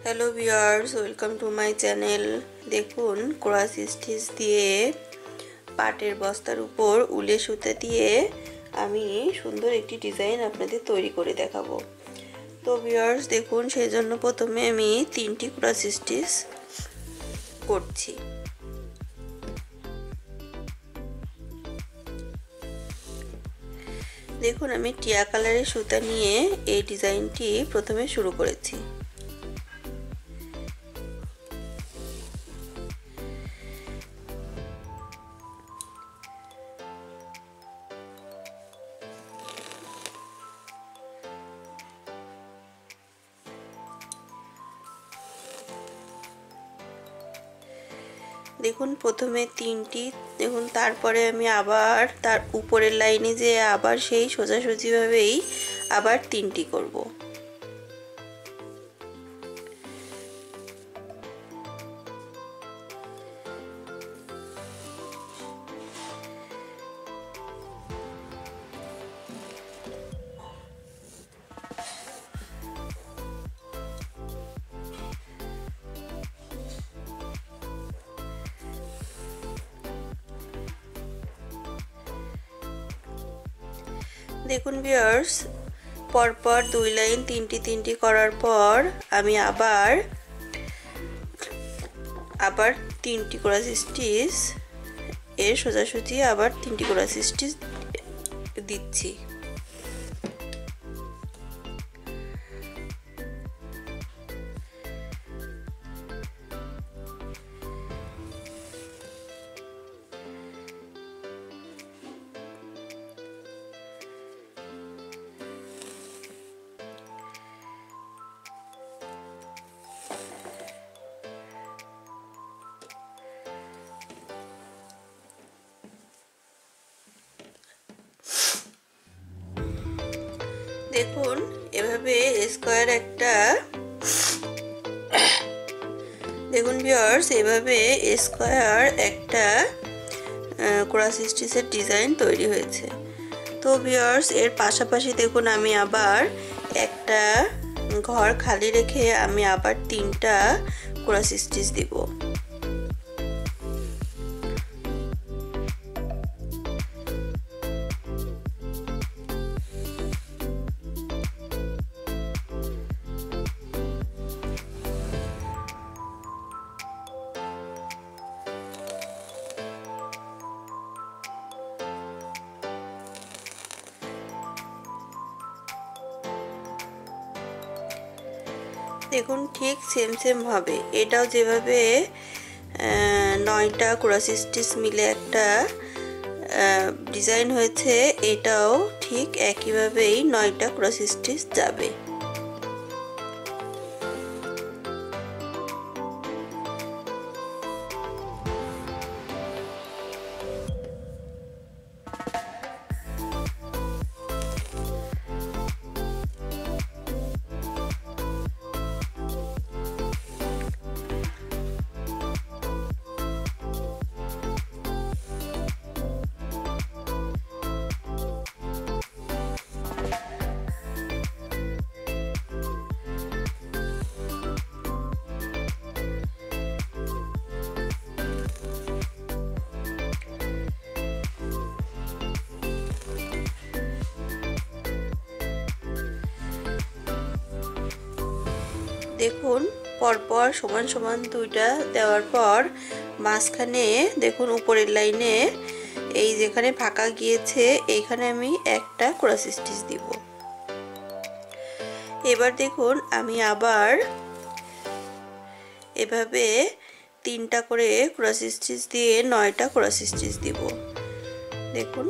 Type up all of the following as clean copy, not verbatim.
Hello viewers, welcome to my channel. দেখুন, cross stitch দিয়ে পাটের বস্তার উপর উলে সুতা দিয়ে আমি সুন্দর একটি ডিজাইন আপনাদের তৈরি করে দেখাবো। তো ভিউয়ার্স দেখুন, সেই জন্য প্রথমে আমি 3টি ক্রস স্টিচ করছি। দেখুন, আমি টিয়া কালারের সুতা নিয়ে এই ডিজাইনটি প্রথমে শুরু করেছি। দেখুন, প্রথমে 3টি, দেখুন তারপরে আমি আবার তার উপরের লাইনে যে আবার সেই সোজাসুজিভাবেই আবার 3টি করব। দেখুন ভিউয়ার্স, পরপর 2 লাইন 3টি করার পর আমি আবার 3টি ক্রস স্টিচ এর সোজাসুজি আবার 3টি ক্রস স্টিচ দিচ্ছি। দেখুন, এভাবে স্কয়ার একটা, দেখুন ভিউয়ার্স, এভাবে স্কয়ার একটা ক্রস স্টিচের ডিজাইন তৈরি হয়েছে। তো ভিউয়ার্স, এর পাশাপাশি দেখুন আমি আবার একটা ঘর খালি রেখে আমি আবার 3টা ক্রস স্টিচ দিব। দেখুন, ঠিক সেম হবে। এটাও যেভাবে 9টা ক্রস স্টিচ মিলে একটা ডিজাইন হয়েছে, এটাও ঠিক একইভাবেই 9টা ক্রস স্টিচ যাবে। দেখুন, পরপর সমান 2টা দেওয়ার পর মাঝখানে দেখুন উপরের লাইনে এই যেখানে ফাঁকা গিয়েছে এইখানে আমি একটা ক্রস স্টিচ দিব। এবার দেখুন, আমি আবার এভাবে 3টা করে ক্রস স্টিচ দিয়ে 9টা ক্রস স্টিচ দিব। দেখুন,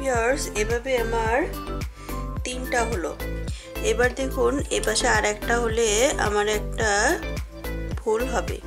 ভিউয়ার্স, এভাবে আমার 3টা হলো। এবার দেখুন এপাশে আর একটা হলে আমার একটা ফুল হবে।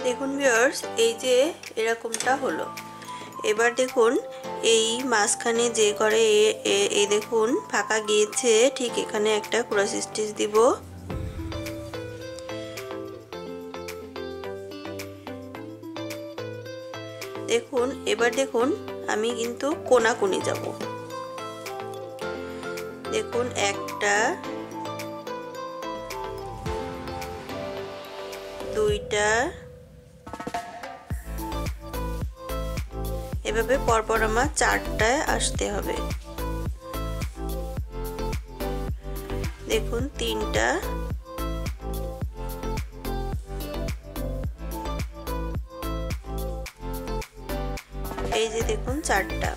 দেখুন ভিউয়ার্স, এই যে এরকমটা হলো। এবার দেখুন এই মাঝখানে যে করে এই দেখুন ফাঁকা গিয়েছে, ঠিক এখানে একটা ক্রস স্টিচ দিব। দেখুন এবার দেখুন আমি কিন্তু কোনাকুনি যাব। দেখুন একটা, দুইটা, এভাবে পরপর আমার 4টায় আসতে হবে। দেখুন 3টা, এই যে দেখুন 4টা।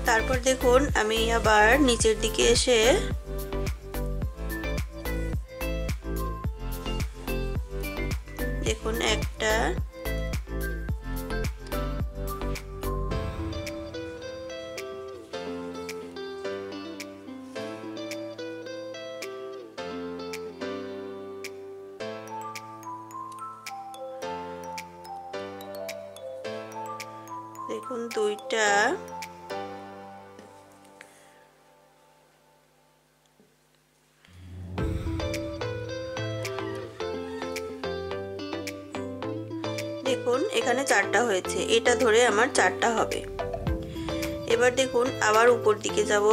তারপর দেখুন আমি আবার নিচের দিকে এসে দেখুন একটা, দেখুন 2টা, দেখুন এখানে 4টা হয়েছে, এটা ধরে আমার 4টা হবে। এবার দেখুন আবার উপর দিকে যাব।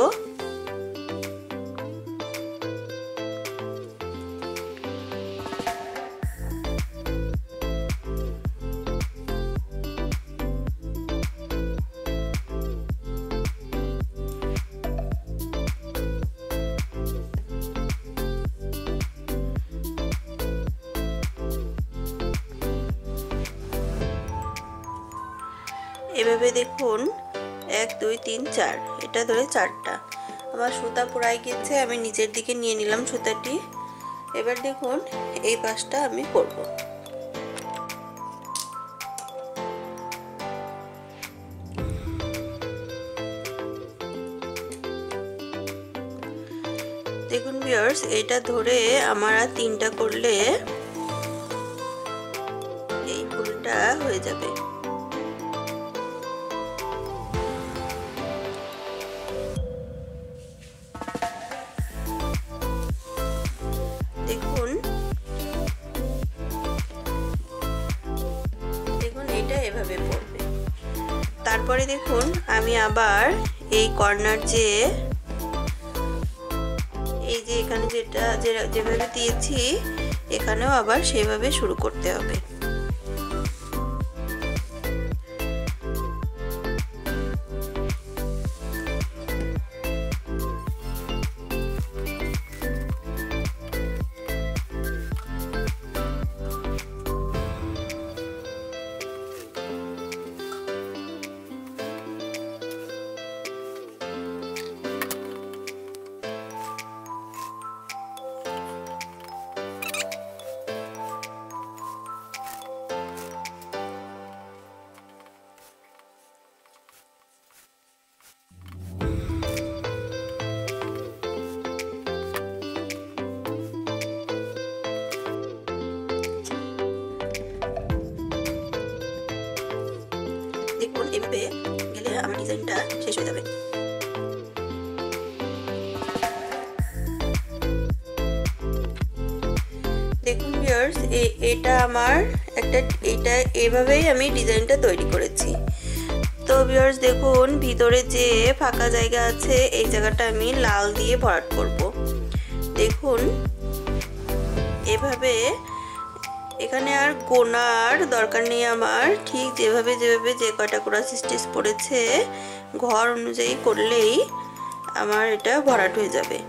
এভাবে দেখুন 1 2 3 4, এটা ধরে 4টা। আমার সুতা পুরাই গেছে, আমি নিচের দিকে নিয়ে নিলাম সুতাটি। এবার দেখুন এই পাশটা আমি করব। দেখুন ভিউয়ার্স, এটা ধরে আমার আর 3টা করলে এই ফুলটা হয়ে যাবে। দেখুন দেখুন এটা এভাবে পড়বে। তারপরে দেখুন আমি আবার এই কর্নার যে এই যে এখানে যেভাবে দিয়েছি, এখানেও আবার সেভাবে শুরু করতে হবে। দেখুন ভিউয়ার্স, এটা আমার এটা এভাবেই আমি ডিজাইনটা তৈরি করেছি। তো ভিউয়ার্স দেখুন, ভিতরে যে ফাঁকা জায়গা আছে এই জায়গাটা আমি লাল দিয়ে ভরাট করব। দেখুন এভাবে, এখানে আর গোনার দরকার নেই আমার, ঠিক যেভাবে যে কয়টা ক্রস স্টিচ পড়েছে ঘর অনুযায়ী করলেই আমার এটা ভরাট হয়ে যাবে।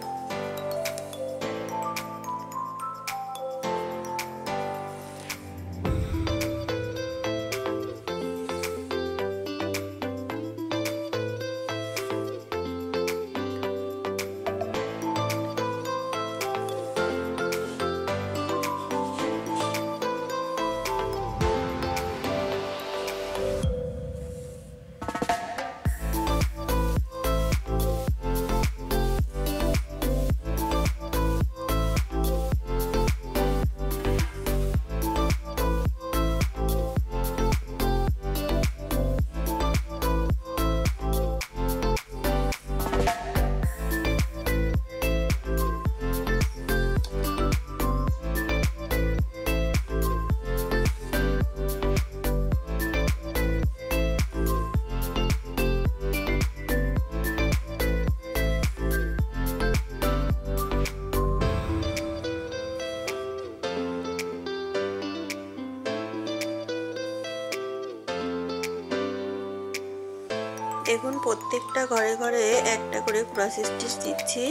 দেখুন প্রত্যেকটা ঘরে ঘরে একটা করে ক্রস স্টিচ দিচ্ছি।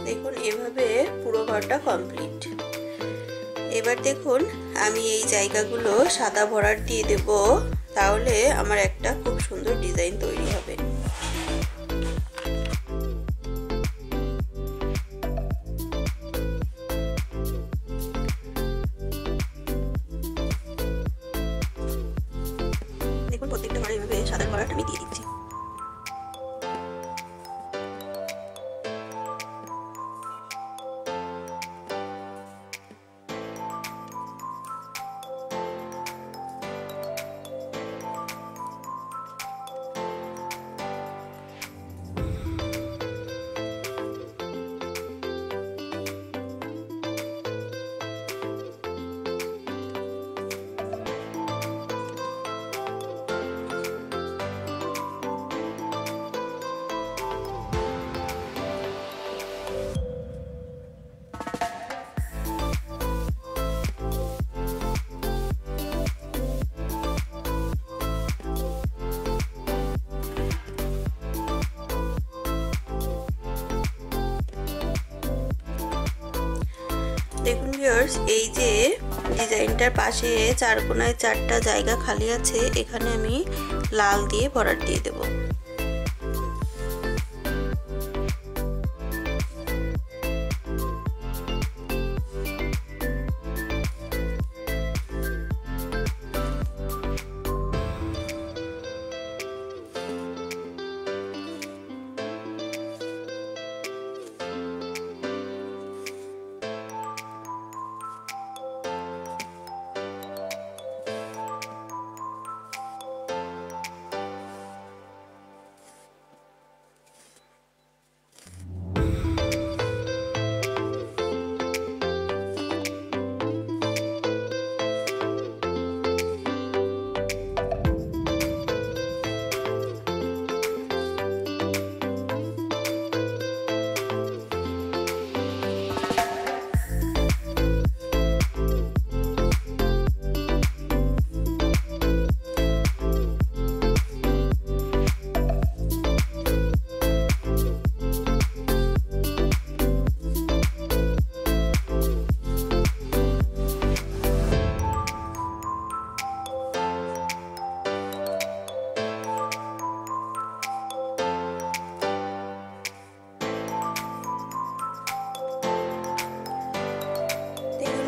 দেখুন এভাবে পুরো ঘরটা কমপ্লিট। এবার দেখুন আমি এই জায়গাগুলো সাদা ভরাট দিয়ে দেব, তাহলে আমার একটা খুব সুন্দর ডিজাইন তৈরি হবে। দেখুন প্রত্যেকটা ঘরে এভাবে সাদা ভরাট আমি দিয়ে দিচ্ছি। দেখুন ভিউয়ার্স, এই যে ডিজাইনটার পাশে চার কোণায় চারটা জায়গা খালি আছে, এখানে আমি লাল দিয়ে ভরাট দিয়ে দেব।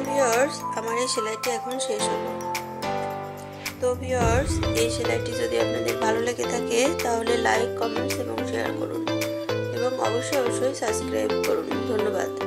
ভিউয়ার্স, আমার এই সেলাইটি এখন শেষ হলো। তো ভিউয়ার্স, এই সেলাইটি যদি আপনাদের ভালো লেগে থাকে তাহলে লাইক, কমেন্টস এবং শেয়ার করুন এবং অবশ্যই সাবস্ক্রাইব করুন। ধন্যবাদ।